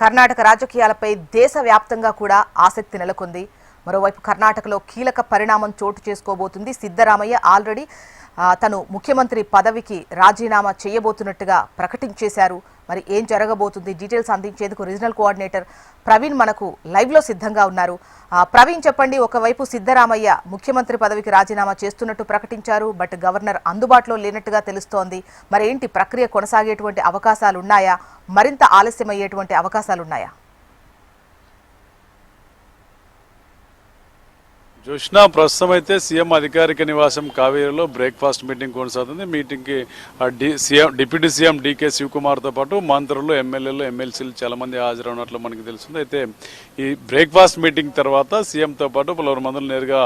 కర్ణాటక రాజకీయాలపై దేశవ్యాప్తంగా కూడా ఆసక్తి నెలకొంది. మరోవైపు కర్ణాటకలో కీలక పరిణామం చోటు చేసుకోబోతుంది. సిద్ధరామయ్య ఆల్రెడీ తను ముఖ్యమంత్రి పదవికి రాజీనామా చేయబోతున్నట్టుగా ప్రకటించేశారు. మరి ఏం జరగబోతుంది డీటెయిల్స్ అందించేందుకు రీజనల్ కోఆర్డినేటర్ ప్రవీణ్ మనకు లైవ్ లో సిద్ధంగా ఉన్నారు. ప్రవీణ్ చెప్పండి, ఒకవైపు సిద్ధరామయ్య ముఖ్యమంత్రి పదవికి రాజీనామా చేస్తున్నట్టు ప్రకటించారు, బట్ గవర్నర్ అందుబాటులో లేనట్టుగా తెలుస్తోంది. మరి ఏంటి ప్రక్రియ కొనసాగేటువంటి అవకాశాలు ఉన్నాయా? మరింత ఆలస్యమయ్యేటువంటి అవకాశాలు ఉన్నాయా? జోష్నా, ప్రస్తుతం అయితే సీఎం అధికారిక నివాసం కావేరీలో బ్రేక్ఫాస్ట్ మీటింగ్ కొనసాగుతుంది. మీటింగ్కి డిప్యూటీ సీఎం డీకే శివకుమార్తో పాటు మంత్రులు, ఎమ్మెల్యేలు, ఎమ్మెల్సీలు చాలా మంది హాజరవున్నట్లు మనకి తెలుస్తుంది. అయితే ఈ బ్రేక్ఫాస్ట్ మీటింగ్ తర్వాత సీఎంతో పాటు పలువురు మంత్రులు నేరుగా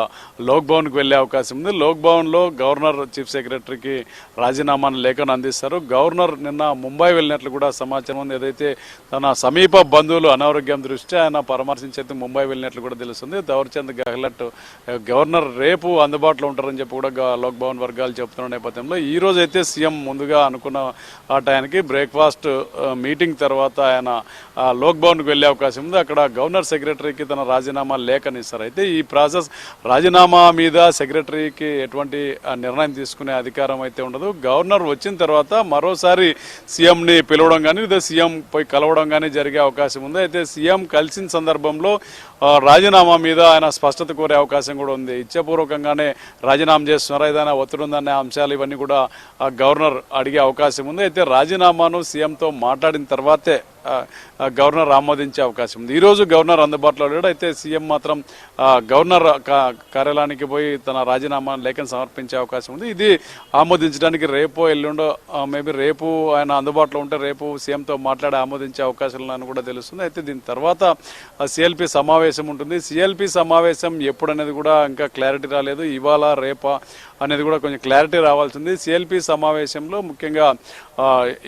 లోక్ భవన్కి వెళ్లే అవకాశం ఉంది. లోక్ భవన్లో గవర్నర్ చీఫ్ సెక్రటరీకి రాజీనామాను లేఖను అందిస్తారు. గవర్నర్ నిన్న ముంబై వెళ్ళినట్లు కూడా సమాచారం ఉంది. ఏదైతే తన సమీప బంధువులు అనారోగ్యం దృష్ట్యా ఆయన పరామర్శించేందుకు ముంబై వెళ్ళినట్లు కూడా తెలుస్తుంది. థవర్చంద్ గెహ్లట్ గవర్నర్ రేపు అందుబాటులో ఉంటారని చెప్పి కూడా లోక్ భవన్ వర్గాలు చెప్తున్న నేపథ్యంలో ఈ రోజు అయితే సీఎం ముందుగా అనుకున్న ఆ టైంకి బ్రేక్ఫాస్ట్ మీటింగ్ తర్వాత ఆయన లోక్ భవన్కి వెళ్లే అవకాశం ఉంది. అక్కడ గవర్నర్ సెక్రటరీకి తన రాజీనామా లేఖనిస్తారు. అయితే ఈ ప్రాసెస్ రాజీనామా మీద సెక్రటరీకి ఎటువంటి నిర్ణయం తీసుకునే అధికారం అయితే ఉండదు. గవర్నర్ వచ్చిన తర్వాత మరోసారి సీఎంని పిలవడం కానీ లేదా సీఎం పోయి కలవడం కానీ జరిగే అవకాశం ఉంది. అయితే సీఎం కలిసిన సందర్భంలో రాజీనామా మీద ఆయన స్పష్టత కోరే అవకాశం కూడా ఉంది. ఇచ్ఛాపూర్వకంగానే రాజీనామా చేస్తున్నారా, ఏదైనా ఒత్తిడి ఉందనే అంశాలు ఇవన్నీ కూడా గవర్నర్ అడిగే అవకాశం ఉంది. అయితే రాజీనామాను సీఎంతో మాట్లాడిన తర్వాతే గవర్నర్ ఆమోదించే అవకాశం ఉంది. ఈరోజు గవర్నర్ అందుబాటులో లేడు. అయితే సీఎం మాత్రం గవర్నర్ కార్యాలయానికి పోయి తన రాజీనామా లేఖను సమర్పించే అవకాశం ఉంది. ఇది ఆమోదించడానికి రేపో ఎల్లుండో మేబీ రేపు ఆయన అందుబాటులో ఉంటే రేపు సీఎంతో మాట్లాడి ఆమోదించే అవకాశాలు అని కూడా తెలుస్తుంది. అయితే దీని తర్వాత సిఎల్పి సమావేశం ఉంటుంది. సిఎల్పి సమావేశం ఎప్పుడనేది కూడా ఇంకా క్లారిటీ రాలేదు. ఇవాళ రేపా అనేది కూడా కొంచెం క్లారిటీ రావాల్సింది. సిఎల్పి సమావేశంలో ముఖ్యంగా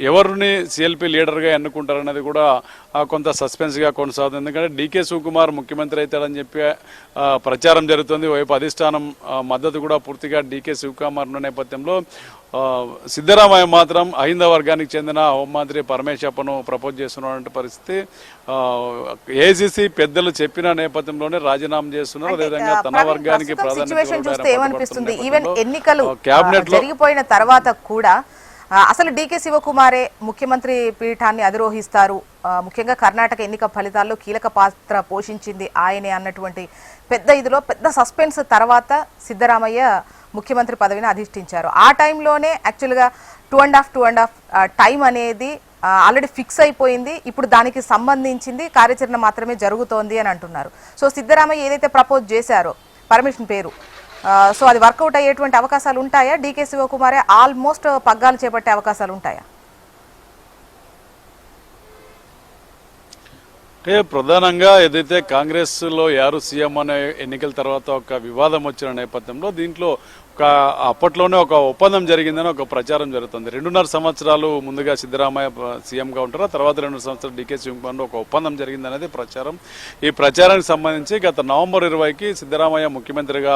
ఎవరిని సిఎల్పి లీడర్గా ఎన్నుకుంటారనేది కూడా కొంత సస్పెన్స్గా కొనసాగుతుంది. ఎందుకంటే డీకే శివకుమార్ ముఖ్యమంత్రి అవుతాడని చెప్పి ప్రచారం జరుగుతుంది. వైపు అధిష్టానం మద్దతు కూడా పూర్తిగా డీకే శివకుమార్ ఉన్న నేపథ్యంలో సిద్ధరామయ్య మాత్రం అహింద వర్గానికి చెందిన హోంమంత్రి పరమేశ్వరను ప్రపోజ్ చేస్తున్న పరిస్థితి. ఏఐసీసీ పెద్దలు చెప్పిన నేపథ్యంలోనే రాజీనామా చేస్తున్నారు. అదేవిధంగా తన వర్గానికి క్యాబినెట్ జరిగిపోయిన తర్వాత కూడా అసలు డీకే శివకుమారే ముఖ్యమంత్రి పీఠాన్ని అధిరోహిస్తారు, ముఖ్యంగా కర్ణాటక ఎన్నిక ఫలితాల్లో కీలక పాత్ర పోషించింది ఆయనే అన్నటువంటి పెద్ద సస్పెన్స్ తర్వాత సిద్ధరామయ్య ముఖ్యమంత్రి పదవిని అధిష్ఠించారు. ఆ టైంలోనే యాక్చువల్గా 2.5 టైం అనేది ఆల్రెడీ ఫిక్స్ అయిపోయింది. ఇప్పుడు దానికి సంబంధించింది కార్యాచరణ మాత్రమే జరుగుతోంది అని అంటున్నారు. సో సిద్ధరామయ్య ఏదైతే ప్రపోజ్ చేశారో పర్మిషన్ పేరు, సో అది వర్కౌట్ అయ్యేటువంటి అవకాశాలు ఉంటాయా? డీకే శివకుమారే ఆల్మోస్ట్ పగ్గాలు చేపట్టే అవకాశాలు ఉంటాయా? అంటే ప్రధానంగా ఏదైతే కాంగ్రెస్ లో యారు సీఎం అనే ఎన్నికల తర్వాత ఒక వివాదం వచ్చిన నేపథ్యంలో దీంట్లో అప్పట్లోనే ఒక ఒప్పందం జరిగిందని ఒక ప్రచారం జరుగుతుంది. 2.5 సంవత్సరాలు ముందుగా సిద్ధరామయ్య సీఎంగా ఉంటారు, తర్వాత 2 సంవత్సరాలు డీకే శివకుమార్ ఒక ఒప్పందం జరిగింది అనేది ప్రచారం. ఈ ప్రచారానికి సంబంధించి గత నవంబర్ 20కి సిద్ధరామయ్య ముఖ్యమంత్రిగా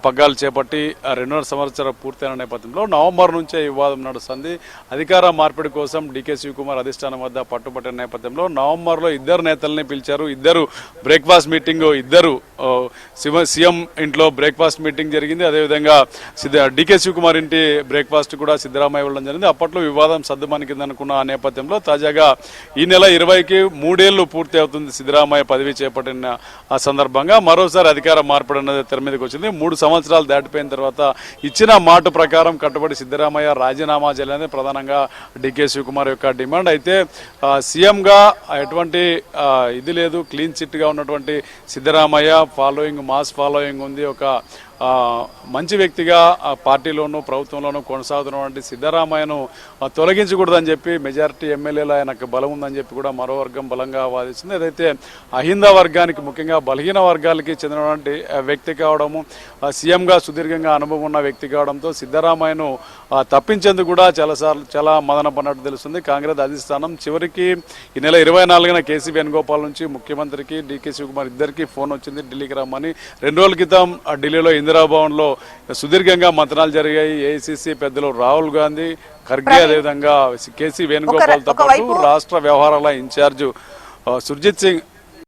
పగ్గాలు చేపట్టి 2.5 సంవత్సరాలు పూర్తయిన నేపథ్యంలో నవంబర్ నుంచే వివాదం నడుస్తుంది. అధికార మార్పిడి కోసం డీకే శివకుమార్ అధిష్టానం వద్ద పట్టుబట్టిన నేపథ్యంలో నవంబర్లో ఇద్దరు నేతల్ని పిలిచారు. ఇద్దరు బ్రేక్ఫాస్ట్ మీటింగ్, ఇద్దరు సీఎం ఇంట్లో బ్రేక్ఫాస్ట్ మీటింగ్ జరిగింది. అదేవిధంగా డీకే శివకుమార్ ఇంటి బ్రేక్ఫాస్ట్ కూడా సిద్ధరామయ్య వెళ్ళడం జరిగింది. అప్పట్లో వివాదం సద్దుమణికిందనుకున్న ఆ నేపథ్యంలో తాజాగా ఈ నెల 20కి 3 ఏళ్లు పూర్తి అవుతుంది సిద్ధరామయ్య పదవి చేపట్టిన ఆ సందర్భంగా మరోసారి అధికార మార్పిడి అనేది తెర మీదకి వచ్చింది. 3 సంవత్సరాలు దాటిపోయిన తర్వాత ఇచ్చిన మాట ప్రకారం కట్టుబడి సిద్ధరామయ్య రాజీనామా చేయాలని ప్రధానంగా డీకే శివకుమార్ యొక్క డిమాండ్. అయితే సీఎంగా ఎటువంటి ఇది లేదు, క్లీన్ చిట్ గా ఉన్నటువంటి సిద్ధరామయ్య మాస్ ఫాలోయింగ్ ఉంది. ఒక మంచి వ్యక్తిగా పార్టీలోనూ ప్రభుత్వంలోనూ కొనసాగుతున్నటువంటి సిద్ధరామయ్యను తొలగించకూడదని చెప్పి మెజారిటీ ఎమ్మెల్యేలు ఆయనకు బలం ఉందని చెప్పి కూడా మరో వర్గం బలంగా వాదిస్తుంది. ఏదైతే అహింద వర్గానికి ముఖ్యంగా బలహీన వర్గాలకి చెందినటువంటి వ్యక్తి కావడము, సీఎంగా సుదీర్ఘంగా అనుభవం ఉన్న వ్యక్తి కావడంతో సిద్ధరామయ్యను తప్పించేందుకు కూడా చాలా మదన పడినట్టు తెలుస్తుంది కాంగ్రెస్ అధిష్టానం. చివరికి ఈ నెల 24న కేసీ వేణుగోపాల్ నుంచి ముఖ్యమంత్రికి డీకే శివకుమార్ ఇద్దరికి ఫోన్ వచ్చింది ఢిల్లీకి రమ్మని. 2 రోజుల క్రితం ఢిల్లీలో ఇందిరాభవన్ లో సుదీర్ఘంగా మంతనాలు జరిగాయి. ఏఐసీసీ పెద్దలు రాహుల్ గాంధీ, ఖర్గే, అదేవిధంగా కేసీ వేణుగోపాల్ తో పాటు రాష్ట్ర వ్యవహారాల ఇన్ఛార్జ్ సుర్జిత్ సింగ్